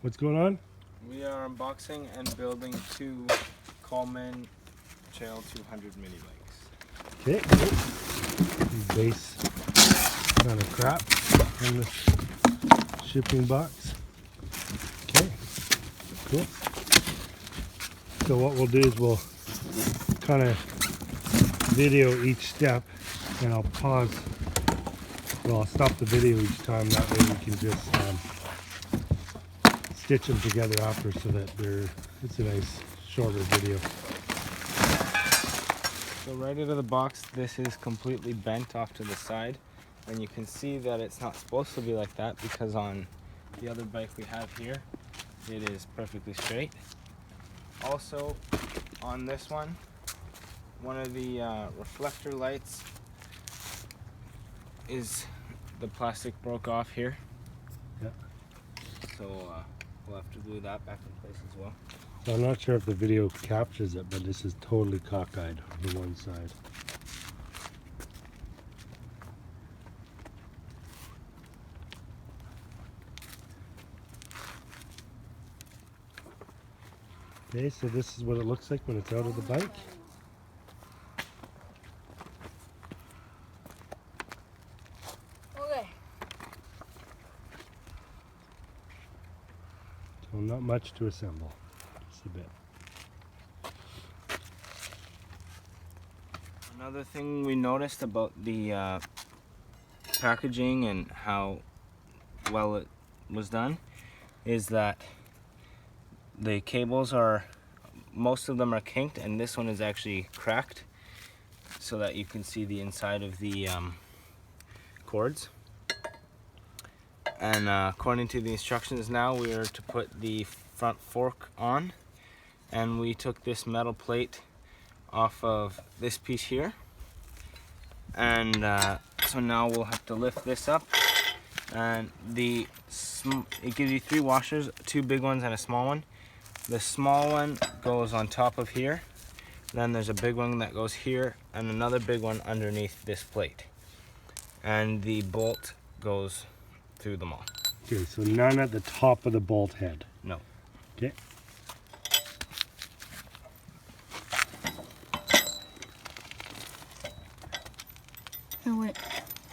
What's going on? We are unboxing and building two Coleman CT200 mini bikes. Okay, base kind of crap in the shipping box. Okay, cool. So what we'll do is we'll kind of video each step, and I'll pause. Well, I'll stop the video each time. That way we can just stitch them together after, so that it's a nice shorter video. So right out of the box, this is completely bent off to the side, and you can see that it's not supposed to be like that, because on the other bike we have here, it is perfectly straight. Also, on this one of the reflector lights is the plastic broke off here. Yeah. So we'll have to glue that back in place as well. So I'm not sure if the video captures it, but this is totally cockeyed on the one side. Okay, so this is what it looks like when it's out of the bike. Okay. So not much to assemble, just a bit. Another thing we noticed about the packaging and how well it was done is that the cables most of them are kinked, and this one is actually cracked so that you can see the inside of the cords. And according to the instructions now, we are to put the front fork on, and we took this metal plate off of this piece here, and so now we'll have to lift this up, and it gives you 3 washers, 2 big ones and a small one. The small one goes on top of here, then there's a big one that goes here, and another big one underneath this plate, and the bolt goes through them all. Okay, so none at the top of the bolt head. No. Okay. Oh wait,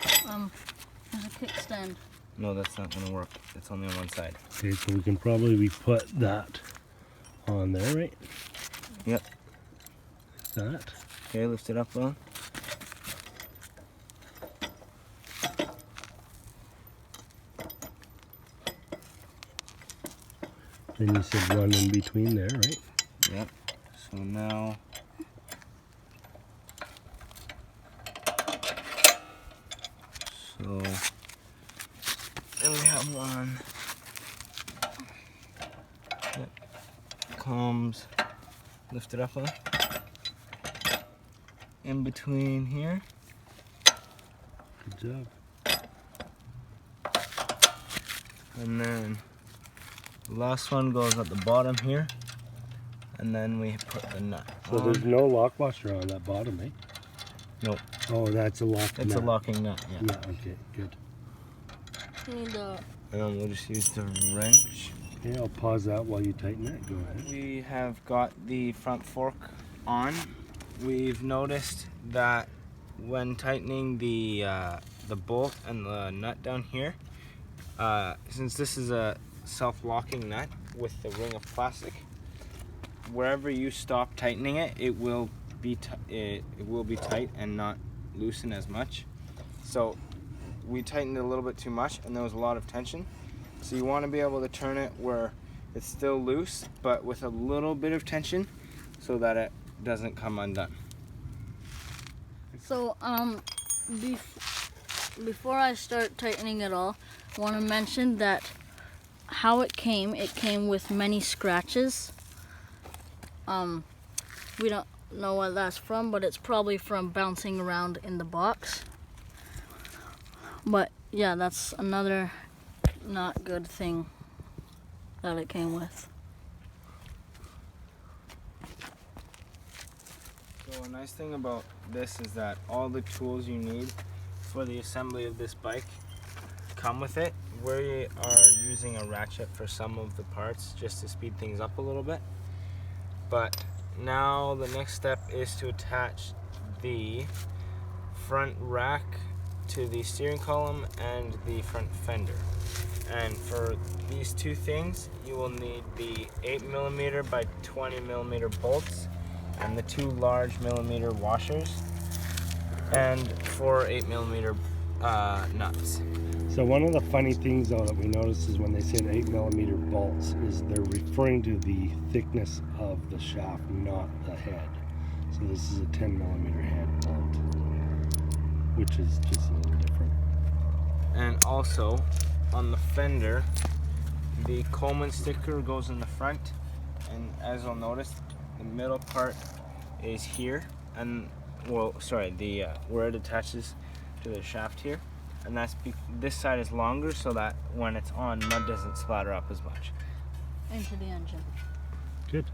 there's a kickstand. No, that's not gonna work. It's only on one side. Okay, so we can probably put that on there, right? Yep. That. Okay, lift it up, Will. Then you said run in between there, right? Yep. So now then we have one that comes, lift it up in between here. Good job. And then the last one goes at the bottom here, and then we put the nut So on. there's no lock washer on that bottom, eh? Nope. Oh, that's a lock nut. It's a locking nut, yeah. Yeah, okay, good. Need the. And then we'll just use the wrench. Okay, I'll pause that while you tighten it. Go ahead. We have got the front fork on. We've noticed that when tightening the bolt and the nut down here, since this is a self-locking nut with the ring of plastic, wherever you stop tightening it, it will be tight and not loosen as much. So we tightened it a little bit too much, and there was a lot of tension. So you want to be able to turn it where it's still loose, but with a little bit of tension, so that it doesn't come undone. So before I start tightening it all, I want to mention that how it came with many scratches. We don't know what that's from, but it's probably from bouncing around in the box. But yeah, that's another not good thing that it came with. So a nice thing about this is that all the tools you need for the assembly of this bike come with it, we are using a ratchet for some of the parts just to speed things up a little bit. But now the next step is to attach the front rack to the steering column and the front fender. And for these two things, you will need the 8mm by 20mm bolts and the two large millimeter washers and 4 8mm nuts. So one of the funny things though that we noticed is when they say 8mm bolts is they're referring to the thickness of the shaft, not the head. So this is a 10mm head bolt, which is just a little different. And also on the fender, the Coleman sticker goes in the front, and as you'll notice, the middle part is here, and well, sorry, the where it attaches to the shaft here, and this side is longer so that when it's on, mud doesn't splatter up as much into the engine. Good.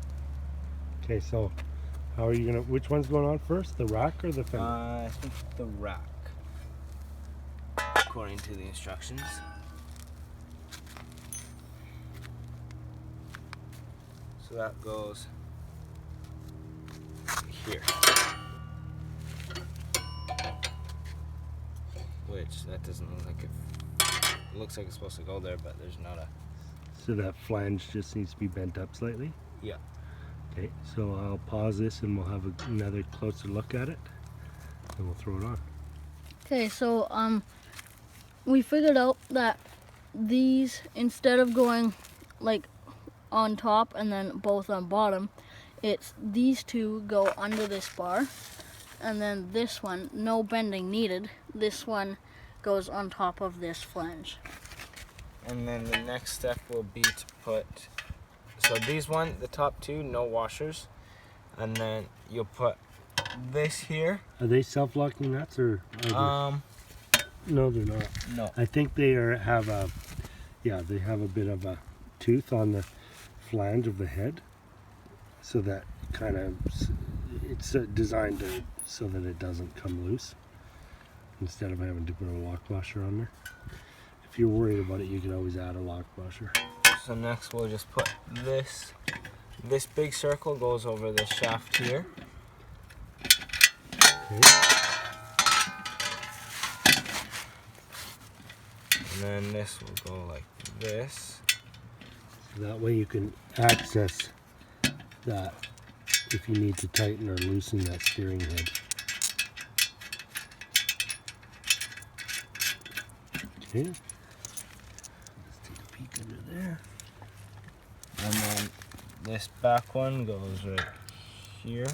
Okay, so how are you gonna? Which one's going on first, the rack or the fender? I think the rack, according to the instructions. So that goes here. Which that doesn't look like it looks like it's supposed to go there, but there's not a. So that flange just needs to be bent up slightly? Yeah. Okay, so I'll pause this and we'll have another closer look at it and we'll throw it on. Okay, so we figured out that these, instead of going like on top and then both on bottom, it's these two go under this bar, and then this one, no bending needed, this one goes on top of this flange. And then the next step will be to put, so these the top two, no washers, and then you'll put this here. Are they self-locking nuts or? No, they're not. No. I think they have a bit of a tooth on the flange of the head, so that kind of it's designed so that it doesn't come loose, instead of having to put a lock washer on there. If you're worried about it, you can always add a lock washer. So next we'll just put this big circle goes over the shaft here. Okay. And then this will go like this. So that way you can access that if you need to tighten or loosen that steering head. Okay. Let's take a peek under there. And then this back one goes right here.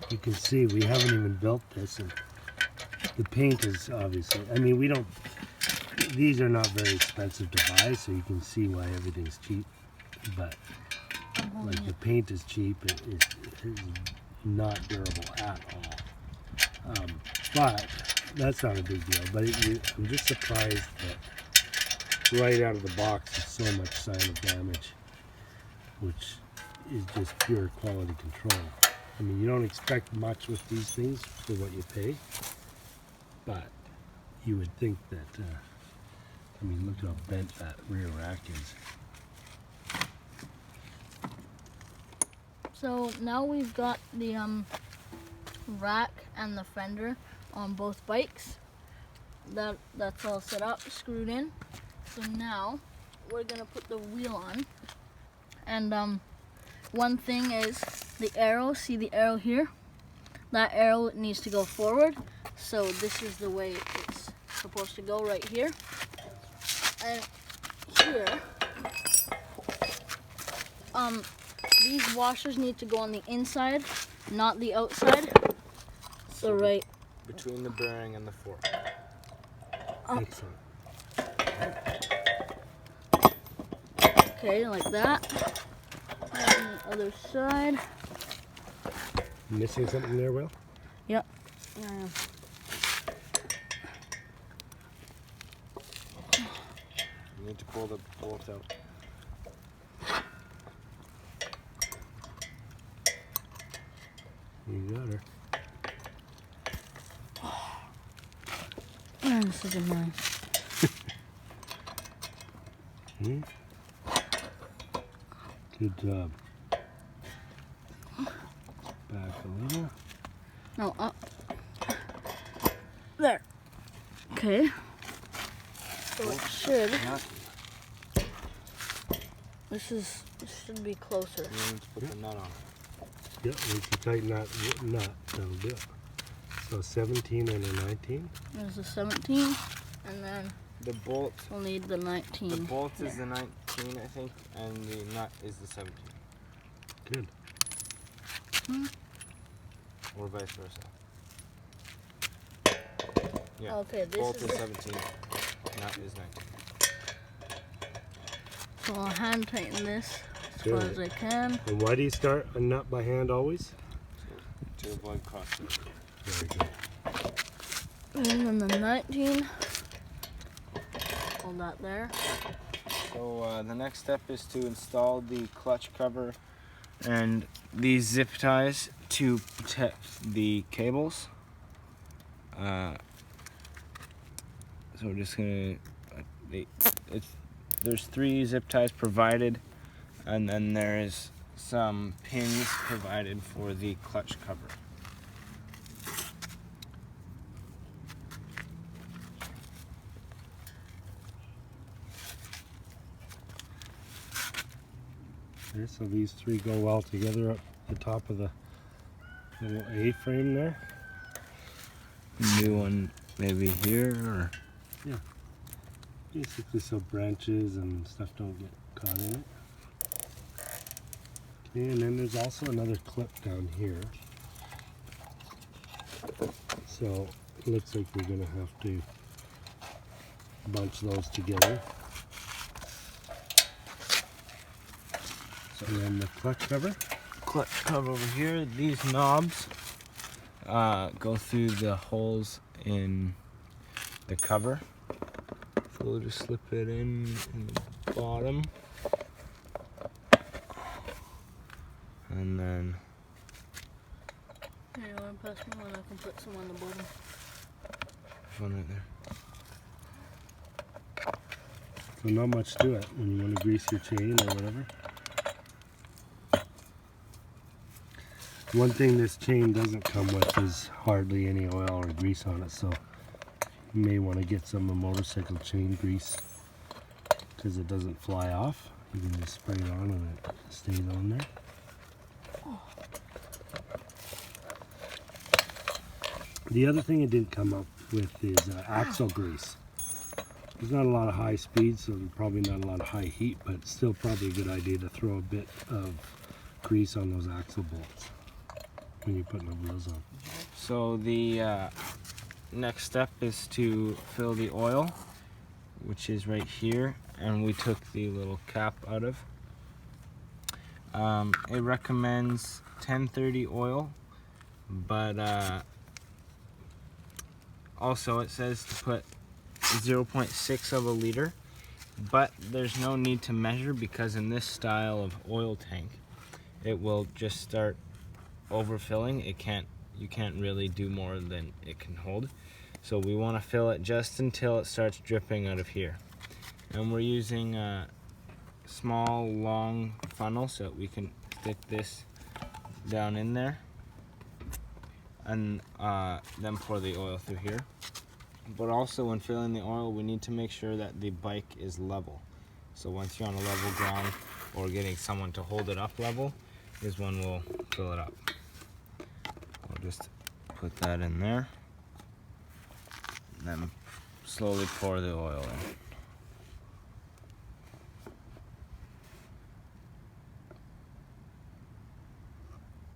You can see we haven't even built this, and the paint is obviously, I mean, these are not very expensive to buy, so you can see why everything's cheap, but like the paint is cheap, it is not durable at all. But that's not a big deal, but I'm just surprised that right out of the box is so much sign of damage, which is just pure quality control. I mean, you don't expect much with these things for what you pay, but you would think that, I mean, look how bent that rear rack is. So now we've got the rack and the fender on both bikes. That's all set up, screwed in. So now we're gonna put the wheel on. And one thing is the arrow, see the arrow here? That arrow needs to go forward. So this is the way it's supposed to go, right here. And here, these washers need to go on the inside, not the outside. So right Between the bearing and the fork. Excellent. Okay, like that. And the other side. Missing something there, Will? Yep. You need to pull the bolt out. You got her. this is annoying. Good job. Back a little. No, up. There. Okay. So it should. This should be closer. You need to put the nut on. Yep, once you tighten that nut, that'll do it. So 17 and a 19. There's the 17, and then The bolt. we'll need the 19. The bolt here. is the 19, I think, and the nut is the 17. Good. Or vice versa. Yeah. Okay, this Bolt is is the, 17. Nut is 19. so I'll hand tighten this as Good. far as I can. And why do you start a nut by hand always? To avoid crossing. Very good. And then the 19. Hold that there. So the next step is to install the clutch cover and these zip ties to protect the cables. So we're just gonna, there's 3 zip ties provided, and then there's some pins provided for the clutch cover. Okay, so these 3 go well together up the top of the little A-frame there. New one maybe here, or Basically so branches and stuff don't get caught in it. Okay, and then there's also another clip down here. So it looks like we're gonna have to bunch those together. And then the clutch cover. clutch cover over here. These knobs go through the holes in the cover. So we'll just slip it in the bottom. And then Here, you want to pass me one? I can put some on the bottom. one right there. So not much to it when you want to grease your chain or whatever. One thing this chain doesn't come with is hardly any oil or grease on it, so you may want to get some motorcycle chain grease because it doesn't fly off. You can just spray it on and it stays on there. The other thing it didn't come up with is axle grease. There's not a lot of high speed, so there's probably not a lot of high heat, but it's still probably a good idea to throw a bit of grease on those axle bolts when you're putting the wheels on. So the next step is to fill the oil, which is right here, and we took the little cap out of. It recommends 1030 oil, but also it says to put 0.6 of a liter, but there's no need to measure because in this style of oil tank it will just start overfilling. You can't really do more than it can hold, so we want to fill it just until it starts dripping out of here. And we're using a small long funnel so that we can stick this down in there and then pour the oil through here. But also when filling the oil, we need to make sure that the bike is level. So once you're on a level ground or getting someone to hold it up level is when we'll fill it up. We'll just put that in there and then slowly pour the oil in.